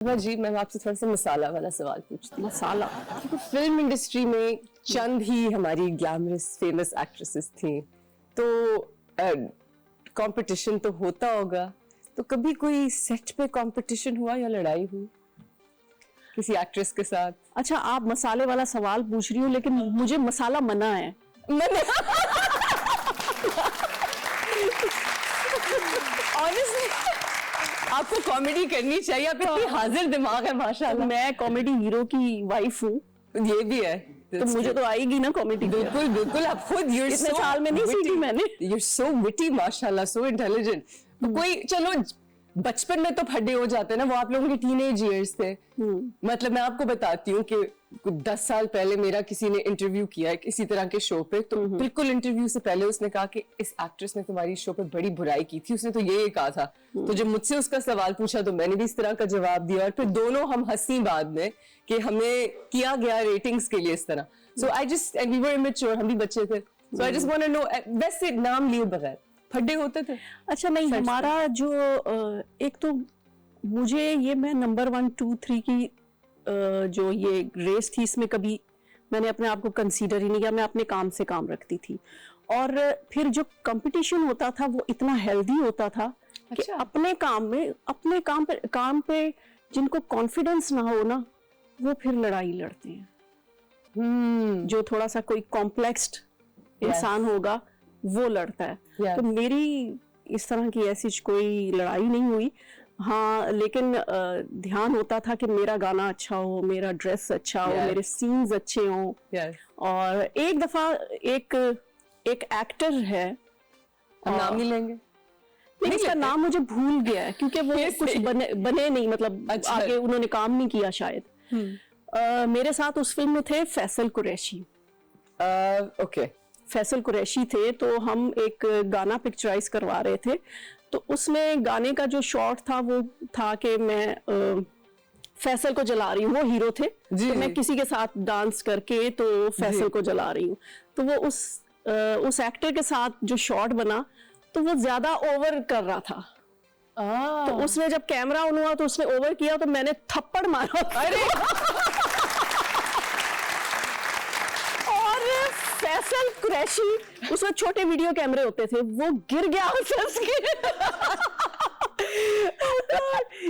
जी मैं आपसे थोड़ा सा मसाला वाला सवाल पूछती हूँ। मसाला फिल्म इंडस्ट्री में चंद ही हमारी ग्लैमरस फेमस एक्ट्रेसेस थी, तो कंपटीशन तो होता होगा, तो कभी कोई सेट पे कंपटीशन हुआ या लड़ाई हुई किसी एक्ट्रेस के साथ? अच्छा, आप मसाले वाला सवाल पूछ रही हो, लेकिन मुझे मसाला मना है। ऑनेस्टली आपको कॉमेडी करनी चाहिए, आप इतनी हाजिर दिमाग है माशाल्लाह। मैं कॉमेडी हीरो की वाइफ हूँ, ये भी है, तो मुझे तो आएगी ना कॉमेडी। बिल्कुल बिल्कुल, आप खुद इतने साल में नहीं सीखी मैंने। You're so witty माशाल्लाह, so intelligent। कोई चलो बचपन में तो फड्डे हो जाते हैं ना, वो आप लोगों के टीनेज ईयर्स थे। मतलब मैं आपको बताती हूँ कि 10 साल पहले मेरा किसी ने इंटरव्यू किया है किसी तरह के शो पे, तो बिल्कुल इंटरव्यू से पहले उसने कहा कि इस एक्ट्रेस ने तुम्हारी शो पे बड़ी बुराई की थी, उसने तो ये कहा था। तो जब मुझसे उसका सवाल पूछा तो मैंने भी इस तरह का जवाब दिया, और फिर दोनों हम हंसी बाद में कि हमें किया गया रेटिंग्स के लिए इस तरह। So I just, and we were immature, हम भी बच्चे थे, so I just want to know, वैसे नाम लिए बगैर फड्डे होते थे? अच्छा नहीं, हमारा जो एक तो मुझे ये, मैं नंबर 1, 2, 3 की जो ये रेस थी, इसमें कभी मैंने अपने आप को कंसीडर ही नहीं किया। मैं अपने काम से काम रखती थी, और फिर जो कंपटीशन होता था वो इतना हेल्दी होता था। अच्छा। कि अपने काम में, अपने काम पे जिनको कॉन्फिडेंस ना हो ना, वो फिर लड़ाई लड़ते हैं। जो थोड़ा सा कोई कॉम्प्लेक्स्ड इंसान होगा वो लड़ता है। तो मेरी इस तरह की ऐसी कोई लड़ाई नहीं हुई। हाँ, लेकिन ध्यान होता था कि मेरा गाना अच्छा हो, मेरा ड्रेस अच्छा हो, मेरे सीन्स अच्छे हों। और एक दफा एक एक्टर है, नाम नहीं लेंगे, लेकिन इसका नाम मुझे भूल गया है, क्योंकि वो कुछ बने नहीं, मतलब अच्छा। आगे उन्होंने काम नहीं किया शायद। मेरे साथ उस फिल्म में थे फैसल कुरैशी। ओके, फैसल कुरैशी थे, तो हम एक गाना पिक्चराइज करवा रहे थे। तो उसमें गाने का जो शॉट था वो था कि मैं फैसल को जला रही हूँ, वो हीरो थे, तो मैं किसी के साथ डांस करके तो फैसल को जला रही हूँ। तो वो उस एक्टर के साथ जो शॉट बना, तो वो ज्यादा ओवर कर रहा था। तो उसने जब कैमरा ऑन हुआ तो उसने ओवर किया, तो मैंने थप्पड़ मारा। अरे फैसल कुरैशी, उसमें छोटे वीडियो कैमरे होते थे, वो गिर गया हंस के।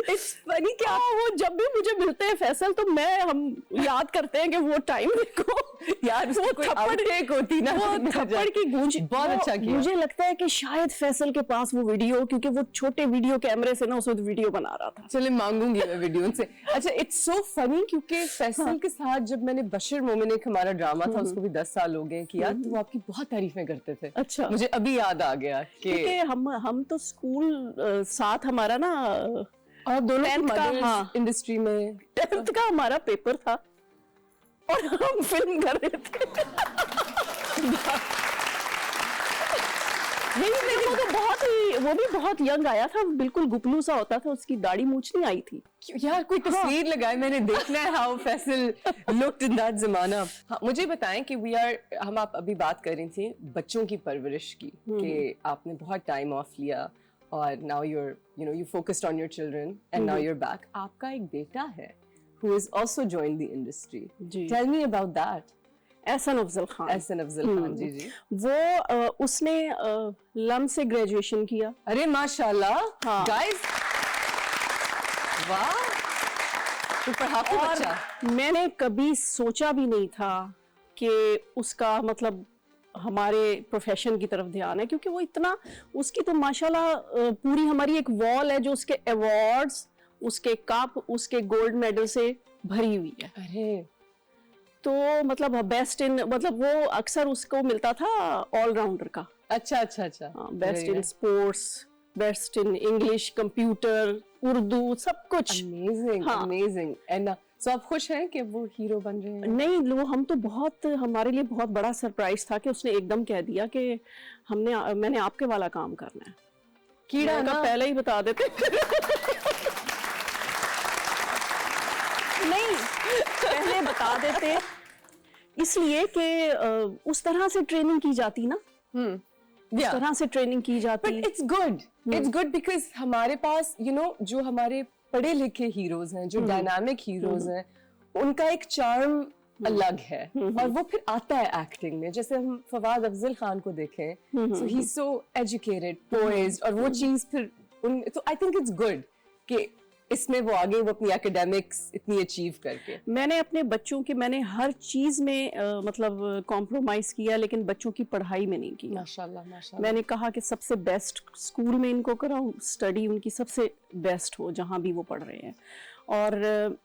इट्स फनी क्या, वो जब भी मुझे मिलते हैं फैसल, तो हम याद करते हैं कि वो टाइम देखो यार, वो थप्पड़ होती ना, वो थप्पड़ की गूंज बहुत अच्छा किया। मुझे लगता है कि शायद फैसल के पास वो वीडियो, क्योंकि वो छोटे वीडियो कैमरे से ना उसमें वीडियो बना रहा था। चले मांगूंगी मैं वीडियो उनसे। अच्छा, इट्स सो फनी, क्योंकि फैसल के साथ जब मैंने बशर मोमिन, एक हमारा ड्रामा था, उसको भी 10 साल हो गए किया, तो वो आपकी बहुत तारीफें करते थे। अच्छा, मुझे अभी याद आ गया कि हम तो स्कूल साथ, हमारा ना और दोनों 10th का इंडस्ट्री में 10th का हमारा पेपर था, और हम फिल्म कर रहे थे। नहीं, वो भी बहुत यंग आया था, बिल्कुल गुपलू सा होता था, उसकी दाढ़ी मूछ नहीं आई थी। यार कोई तस्वीर लगाए, मैंने देखना है how Faisal looked in that जमाना। हाँ, मुझे बताएं कि हम आप अभी बात कर रही थी बच्चों की परवरिश की, कि आपने बहुत टाइम ऑफ लिया और now you focused on your children and now you're back. आपका एक बेटा है who has also joined the industry. Tell me about that. Ehsan Afzal Khan. जी। वो उसने लम से ग्रेजुएशन किया। अरे माशाल्लाह, हाँ। गाइस, वाह, तो पढ़ाकू बच्चा। मैंने कभी सोचा भी नहीं था कि उसका मतलब हमारे प्रोफेशन की तरफ ध्यान है, क्योंकि वो इतना, उसकी तो माशाल्लाह पूरी हमारी एक वॉल है जो उसके अवार्ड्स, उसके कप, उसके गोल्ड मेडल से भरी हुई है। अरे, तो मतलब बेस्ट इन, मतलब वो अक्सर उसको मिलता था ऑलराउंडर का। अच्छा। Best in sports, best in English, computer, Urdu, सब कुछ। अमेजिंग। एंड सो आप खुश हैं कि वो हीरो बन रहे हैं? नहीं, लो हम तो बहुत, हमारे लिए बहुत बड़ा सरप्राइज था कि उसने एकदम कह दिया कि मैंने आपके वाला काम करना है। कीड़ा ना पहले ही बता देते। नहीं, पहले बता देते, इसलिए कि उस तरह से ट्रेनिंग की जाती ना, उस तरह से ट्रेनिंग की जाती। But it's good बिकॉज हमारे पास जो हमारे पढ़े लिखे हीरोज हैं, जो डायनामिक हीरोज हैं, उनका एक चार्म अलग है और वो फिर आता है एक्टिंग में। जैसे हम फवाद अफजल खान को देखें, सो ही सो एजुकेटेड, पोइज्ड, और वो चीज फिर तो आई थिंक इट्स गुड कि इसमें वो आगे वो अपनी एकेडमिक्स इतनी अचीव करके। मैंने अपने बच्चों की मैंने हर चीज में मतलब कॉम्प्रोमाइज किया, लेकिन बच्चों की पढ़ाई में नहीं किया। माशाल्लाह माशाल्लाह। मैंने कहा कि सबसे बेस्ट स्कूल में इनको कराऊं, स्टडी उनकी सबसे बेस्ट हो जहां भी वो पढ़ रहे हैं। और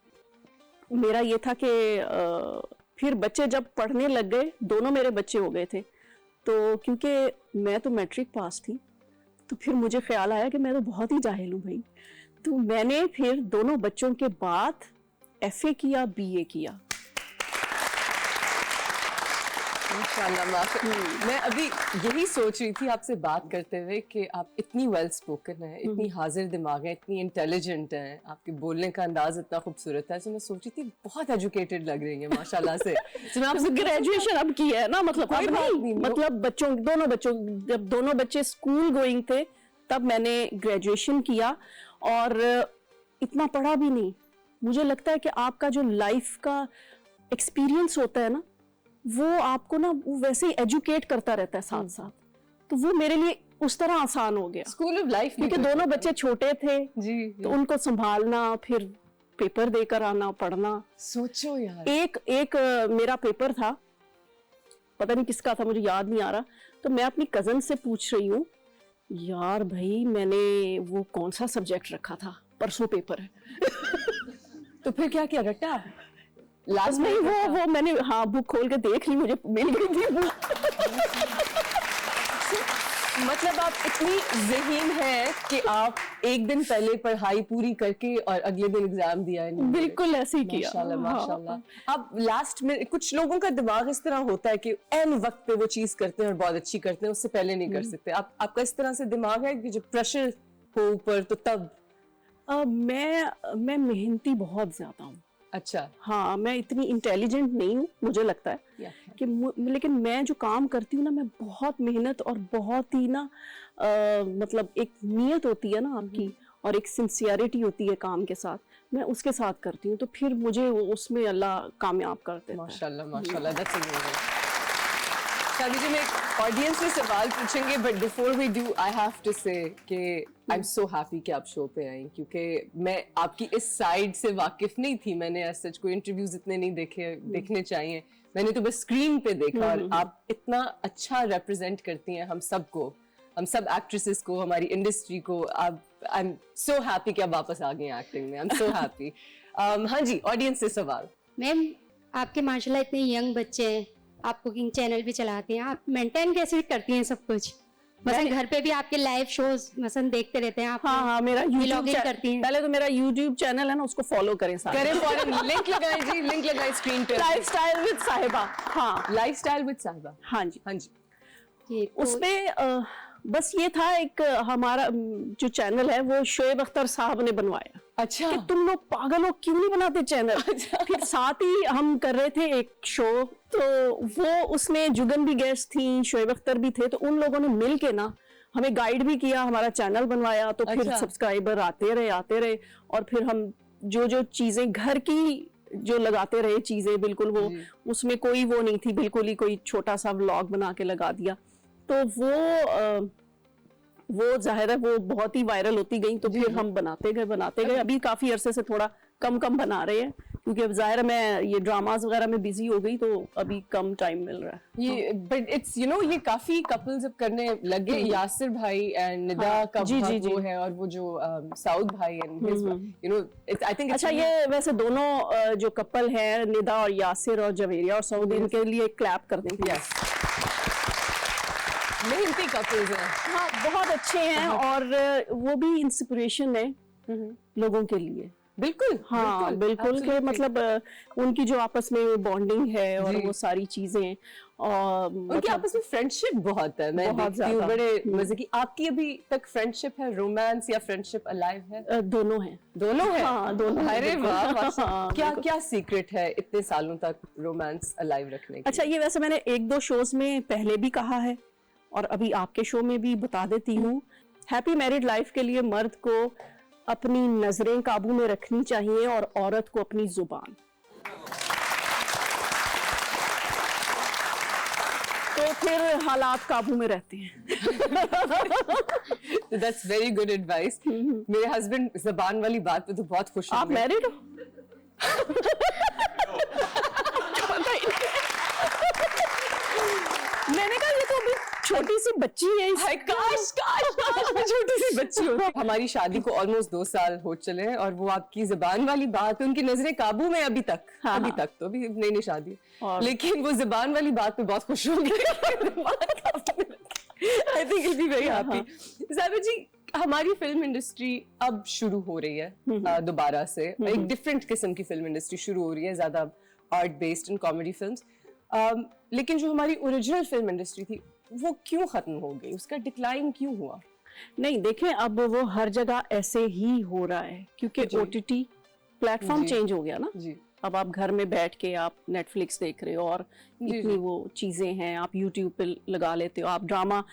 मेरा ये था कि फिर बच्चे जब पढ़ने लग गए, दोनों मेरे बच्चे हो गए थे, तो क्योंकि मैं तो मैट्रिक पास थी, तो फिर मुझे ख्याल आया कि मैं तो बहुत ही जाहिल हूँ भाई। तो मैंने फिर दोनों बच्चों के बाद FA किया, BA किया। माशाल्लाह माशाल्लाह। मैं अभी यही सोच रही थी आपसे बात करते हुए कि आप इतनी वेल स्पोकन है, इतनी हाजिर दिमाग है, इतनी इंटेलिजेंट है, आपके बोलने का अंदाज इतना खूबसूरत है, तो मैं सोच रही थी बहुत एजुकेटेड लग रही है माशाल्लाह से। तो मैं आपसे ग्रेजुएशन अब की है ना, मतलब कोई अब बात नहीं, नहीं, मतलब दोनों बच्चों जब दोनों बच्चे स्कूल गोइंग थे तब मैंने ग्रेजुएशन किया। और इतना पढ़ा भी नहीं। मुझे लगता है कि आपका जो लाइफ का एक्सपीरियंस होता है ना, वो आपको ना वो वैसे ही एजुकेट करता रहता है साथ साथ। तो वो मेरे लिए उस तरह आसान हो गया, स्कूल ऑफ लाइफ, क्योंकि दोनों बच्चे छोटे थे जी, तो उनको संभालना, फिर पेपर देकर आना, पढ़ना। सोचो यार, एक मेरा पेपर था, पता नहीं किसका था, मुझे याद नहीं आ रहा। तो मैं अपनी कजन से पूछ रही हूँ, यार भाई मैंने वो कौन सा सब्जेक्ट रखा था, परसों पेपर है। तो फिर क्या किया, रट्टा लास्ट नहीं, वो मैंने हाँ बुक खोल के देख ली, मुझे मिल गई थी बुक। मतलब आप इतनी ज़हीन है कि आप एक दिन पहले पढ़ाई पूरी करके और अगले दिन एग्जाम दिया है। बिल्कुल ऐसे ही किया। माशाल्लाह माशाल्लाह। अब लास्ट में कुछ लोगों का दिमाग इस तरह होता है कि एन वक्त पे वो चीज करते हैं और बहुत अच्छी करते हैं, उससे पहले नहीं कर सकते। आपका इस तरह से दिमाग है कि जब प्रेशर हो ऊपर तो तब? मैं मेहनती बहुत ज्यादा हूँ। अच्छा, हाँ, मैं इतनी इंटेलिजेंट नहीं हूँ मुझे लगता है कि लेकिन मैं जो काम करती हूँ ना, मैं बहुत मेहनत और बहुत ही ना मतलब एक नियत होती है ना आपकी, और एक सिंसियरिटी होती है काम के साथ, मैं उसके साथ करती हूँ, तो फिर मुझे उसमें अल्लाह कामयाब करते हैं। माशाल्लाह माशाल्लाह, दैट्स अमेजिंग। शादी जी, मैं ऑडियंस से सवाल पूछेंगे, but before we do I have to say कि आई एम सो हैप्पी कि आप शो पे आई, क्योंकि मैं आपकी इस साइड से वाकिफ नहीं थी। मैंने as such कोई इंटरव्यूज इतने नहीं देखने चाहिए, मैंने तो बस स्क्रीन पे देखा। और आप इतना अच्छा रिप्रेजेंट करती हैं हम सबको, हम सब एक्ट्रेसेस को, हमारी इंडस्ट्री को। आप आई एम सो हैप्पी कि आप वापस आ गए एक्टिंग में। I am so happy. हाँ जी, ऑडियंस से सवाल। मैम, आपके माशाल्लाह इतने यंग बच्चे हैं, आप कुकिंग चैनल भी चलाती हैं, आप मेंटेन कैसे करती हैं सब कुछ? मतलब घर पे भी आपके लाइव शोज मसन देखते रहते हैं आप? हाँ, मेरा व्लॉगिंग करती हैं। पहले तो मेरा YouTube चैनल है ना, उसको फॉलो करें सारे। करें फॉरन, लिंक लगाएं जी, लिंक लगाएं स्क्रीन पे। लाइफस्टाइल विद साहिबा। हाँ, लाइफस्टाइल विद साहिबा। हाँ जी, हाँ जी। जी, तो उसपे बस ये था, एक हमारा जो चैनल है वो शोएब अख्तर साहब ने बनवाया। अच्छा, कि तुम लोग पागल हो, क्यों नहीं बनाते चैनल? फिर साथ ही हम कर रहे थे एक शो, तो वो उसमें जुगन भी गेस्ट थी, शोएब अख्तर भी थे, तो उन लोगों ने मिल के ना हमें गाइड भी किया, हमारा चैनल बनवाया। तो फिर अच्छा। सब्सक्राइबर आते रहे, और फिर हम जो चीजें घर की जो लगाते रहे चीजें, बिल्कुल वो उसमें कोई वो नहीं थी, बिल्कुल ही कोई छोटा सा व्लॉग बना के लगा दिया। तो वो जाहिर है वो बहुत ही वायरल होती गई, तो फिर हम बनाते गए। अभी काफी अरसे से थोड़ा कम बना रहे हैं, क्योंकि अब जाहिर है मैं ये ड्रामास वगैरह में बिजी हो गई, तो अभी कम टाइम मिल रहा है। ये बट इट्स ये काफी कपल्स अब करने लगे। यासिर भाई एंड निदा का जी, वो है, और वो जो साउद भाई एंड हिज आई थिंक। अच्छा, ये वैसे दोनों जो कपल है, निदा और यासिर और जवेरिया और सऊद, इनके लिए क्लैप कर देंगे। यस, मेहनती कपल्स हैं। हाँ, बहुत अच्छे हैं, और वो भी इंस्पिरेशन है लोगों के लिए। बिल्कुल, हाँ बिल्कुल, के मतलब उनकी जो आपस में बॉन्डिंग है और वो सारी चीजें, और उनकी आपस में फ्रेंडशिप बहुत है। मैं बहुत देखती हूँ ज्यादा। बड़े मजे की। आपकी अभी तक फ्रेंडशिप है, रोमांस या फ्रेंडशिप अलाइव है? दोनों हैं। दोनों है? हाँ, दोनों हैं, अरे बिल्कुल। वाह, माशाल्लाह। हाँ, क्या बिल्कुल। क्या सीक्रेट है इतने सालों तक रोमांस अलाइव रखने की? अच्छा, ये वैसे मैंने 1-2 शोज में पहले भी कहा है, और अभी आपके शो में भी बता देती हूँ। हैप्पी मैरिड लाइफ के लिए मर्द को अपनी नजरें काबू में रखनी चाहिए और औरत को अपनी जुबान। तो फिर हालात काबू में रहते हैं। That's very good advice. मेरे हस्बैंड जबान वाली बात पे तो बहुत खुश आप होंगे। मैरिड हो? मैंने कहा ये तो अभी छोटी सी बच्ची है। हाय, काश काश काश मैं छोटी सी बच्ची होती। हमारी शादी को ऑलमोस्ट 2 साल हो चले हैं और वो आपकी जबान वाली बात है, उनकी नजरें काबू में अभी तक। हाँ, अभी हाँ। तक तो अभी नई नई शादी और- लेकिन वो जबान वाली बात पे बहुत खुश होंगे। I think will be very happy. साहिबा जी, हमारी फिल्म इंडस्ट्री अब शुरू हो रही है दोबारा से, एक डिफरेंट किस्म की फिल्म इंडस्ट्री शुरू हो रही है, ज्यादा art based and comedy films. लेकिन जो हमारी ओरिजिनल फिल्म इंडस्ट्री थी वो क्यों खत्म हो गई, उसका डिक्लाइन क्यों हुआ? नहीं, देखें अब वो हर जगह ऐसे ही हो रहा है क्योंकि जी। OTT प्लेटफॉर्म जी। चेंज हो गया ना। जी अब आप घर में बैठ के आप नेटफ्लिक्स देख रहे हो और जी, इतनी जी। वो चीजें हैं, आप यूट्यूब पे लगा लेते हो। आप ड्रामा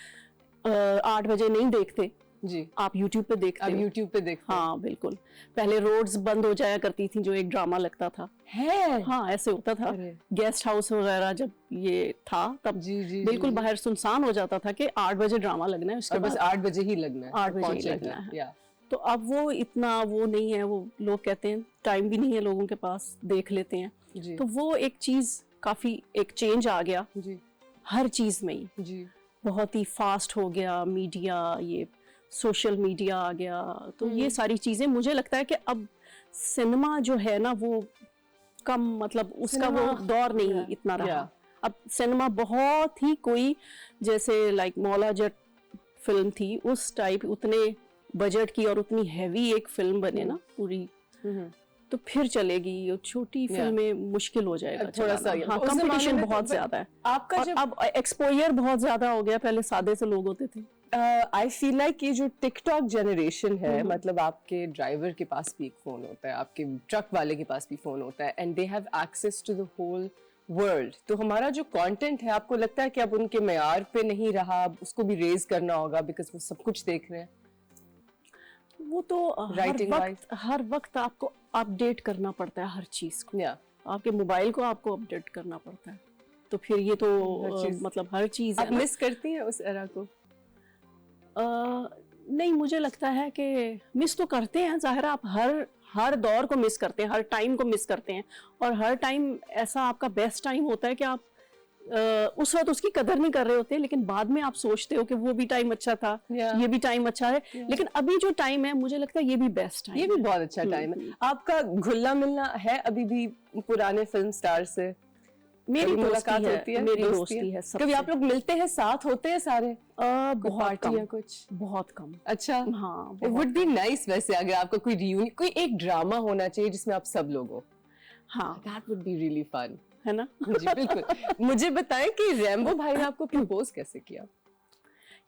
8 बजे नहीं देखते, जी, आप यूट्यूब पे देखते अब हो। यूट्यूब पे देखते हैं। हाँ बिल्कुल, पहले रोड्स बंद हो जाया करती थी जो एक ड्रामा लगता था। है हाँ ऐसे होता था। अरे। गेस्ट हाउस वगैरह जब ये था तब जी जी बिल्कुल जी। बाहर सुनसान हो जाता था कि 8 बजे ड्रामा लगना है, उसके और बस बाद 8 बजे ही लगना है, 8 बजे ही पहुंचे लगना है। या तो अब वो इतना वो नहीं है, वो लोग कहते हैं टाइम भी नहीं है लोगों के पास, देख लेते हैं। जी तो वो एक चीज काफी एक चेंज आ गया जी हर चीज में ही। जी बहुत ही फास्ट हो गया मीडिया, ये सोशल मीडिया आ गया, तो ये सारी चीजें मुझे लगता है कि अब सिनेमा जो है ना वो कम, मतलब उसका वो सिनेमा- दौर नहीं Yeah, इतना रहा। yeah. अब सिनेमा बहुत ही कोई, जैसे लाइक मौला जट फिल्म थी उस टाइप, उतने बजट की और उतनी हैवी एक फिल्म बने ना पूरी, तो फिर चलेगी। ये छोटी Yeah. फिल्में मुश्किल हो जाएगा थोड़ा सा, चलाना। हाँ, उस जमाने कंपटीशन में तो बहुत ज्यादा है। आपका और जब अब एक्सपोजर बहुत ज्यादा हो गया, पहले सादे से लोग होते थे। आई फील लाइक ये जो टिकटॉक जनरेशन है, मतलब आपके ड्राइवर के पास भी एक फोन होता है, आपके ट्रक वाले के पास भी फोन होता है, and they have access to the whole world. तो हमारा जो कंटेंट है, आपको लगता है कि अब उनके मेयार पे नहीं रहा, अब उसको भी रेज करना होगा बिकॉज वो सब कुछ देख रहे हैं? वो तो Writing हर वक्त आपको अपडेट करना पड़ता है हर चीज को। या आपके मोबाइल को आपको अपडेट करना पड़ता है, तो फिर ये तो हर चीज। मतलब हर चीज आप है ना। मिस करती हैं उस एरा को? नहीं, मुझे लगता है कि मिस तो करते हैं, जाहिर है आप हर दौर को मिस करते हैं, हर टाइम को मिस करते हैं, और हर टाइम ऐसा आपका बेस्ट टाइम होता है कि आप उस वक्त उसकी कदर नहीं कर रहे होते, लेकिन बाद में आप सोचते हो कि वो भी टाइम अच्छा था, Yeah. ये भी टाइम अच्छा है, लेकिन अभी जो टाइम है मुझे लगता है ये भी बेस्ट टाइम ये भी बहुत अच्छा टाइम है। आपका घुलना मिलना है अभी भी पुराने फिल्म स्टार से? मेरी कभी मुलाकात मुलाकात होती है, मेरी दोस्ती है सबसे। कभी आप लोग मिलते हैं, साथ होते हैं सारे? कोई बहुत पार्टी या कम, कुछ? बहुत कम। अच्छा, हाँ इट वुड बी नाइस वैसे अगर आपका कोई रियूनियन, कोई एक ड्रामा होना चाहिए जिसमें आप सब लोग हो। हाँ, that would be really fun. है ना। जी बिल्कुल। मुझे बताएं कि रैम्बो भाई ने आपको प्रपोज कैसे किया?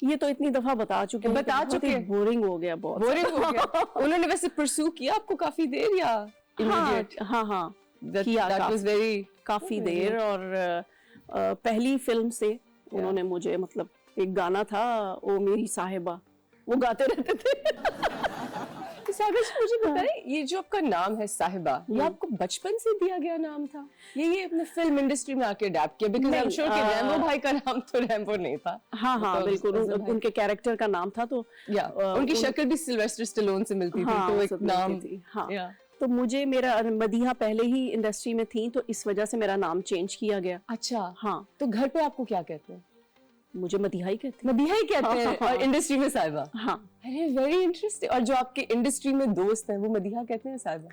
ये तो इतनी दफा बता चुके हैं, बता चुके हैं। बोरिंग हो गया बहुत। बोरिंग हो गया? उन्होंने वैसे परस्यू किया आपको काफी देर या हाँ immediate? हाँ That किया that काफी- was very काफी देर, और पहली फिल्म से उन्होंने मुझे, मतलब एक गाना था ओ मेरी साहिबा, वो गाते रहते थे। साहिबा जी मुझे बताएं, ये जो आपका नाम है साहिबा, ये आपको बचपन से दिया गया नाम था, ये अपने फिल्म इंडस्ट्री में आके अडैप्ट किया? बिकॉज़ आई एम नहीं, श्योर कि रैम्बो भाई का नाम तो रैम्बो नहीं था। हाँ हाँ तो बिल्कुल, उसमें भाई- उनके कैरेक्टर का नाम था, तो या उनकी शक्ल भी सिल्वेस्टर स्टेलोन से मिलती थी, हाँ, तो एक सब मिलती नाम थी, हाँ। या तो मुझे, मेरा मदीहा पहले ही इंडस्ट्री में थी, तो इस वजह से मेरा नाम चेंज किया गया। अच्छा, हाँ, तो घर पे आपको क्या कहते हैं? मुझे मदीहा ही कहते मदीहा ही कहते हैं, हाँ, हाँ, और इंडस्ट्री में साहिबा? हैं। हाँ, अरे वेरी इंटरेस्टिंग। और जो आपके इंडस्ट्री में दोस्त हैं वो मदीहा कहते हैं साहिबा?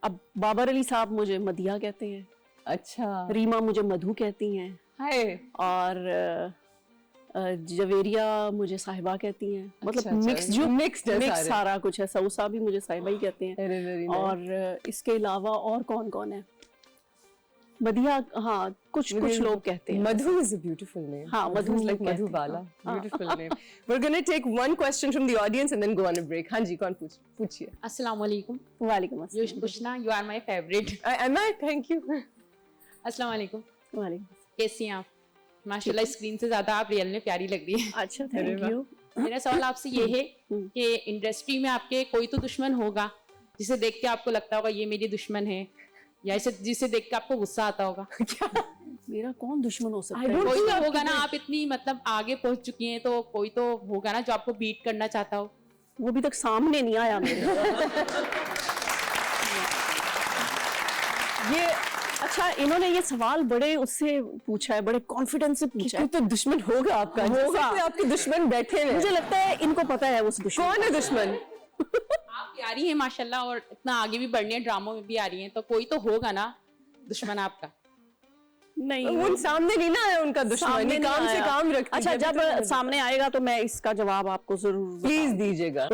अब बाबर अली साहब मुझे मदीहा कहते हैं, अच्छा, रीमा मुझे मधु कहती हैं, हाय। और जवेरिया मुझे साहिबा कहती हैं। मतलब अच्छा, मिक्स, जो मिक्स्ड है मिक्स सारे। सारा कुछ है। सऊसा भी मुझे साहिबा ही कहते हैं। अरे वेरी और इसके अलावा और कौन कौन है? मदिया, हाँ कुछ लोग कहते हैं। Madhu is a beautiful name. हाँ, Madhu is like कहते हैं, Madhubala. हाँ। Beautiful name. We're gonna take one question from the audience and then go on a break. हाँ जी, कौन पूछिए? अस्सलाम वालेकुम। वालेकुम अस्सलाम। युष्ना, you are my favorite। Am I? Thank you. अस्सलाम वालेकुम। वालेकुम। कैसी हैं आप? माशाल्लाह स्क्रीन से ज्यादा आप रियल में प्यारी लग रही हैं। अच्छा, थैंक यू। मेरा सवाल आपसे ये है कि इंडस्ट्री में आपके कोई तो दुश्मन होगा जिसे देख के आपको लगता होगा ये मेरी दुश्मन है, या इसे जिसे देख के आपको गुस्सा आता होगा? मेरा कौन दुश्मन हो सकता I है? don't कोई think तो आपके होगा ना, लिए- आप इतनी मतलब आगे पहुंच चुकी हैं तो कोई तो होगा ना जो आपको बीट करना चाहता हो। वो अभी तक सामने नहीं आया मेरे। ये अच्छा, इन्होंने ये सवाल बड़े उससे पूछा है, बड़े कॉन्फिडेंस से पूछा कोई है। तो दुश्मन होगा आपका, होगा। जैसे आपके दुश्मन बैठे हैं। मुझे लगता है इनको पता है उस दुश्मन। कौन है दुश्मन? आप प्यारी हैं माशाल्लाह और इतना आगे भी बढ़नी है, ड्रामों में भी आ रही हैं, तो कोई तो होगा ना दुश्मन आपका। नहीं, उन सामने नहीं ना है उनका दुश्मन, सामने ये नहीं काम से आया। काम रखती है। अच्छा, जब सामने आएगा तो मैं इसका जवाब आपको जरूर प्लीज दीजिएगा।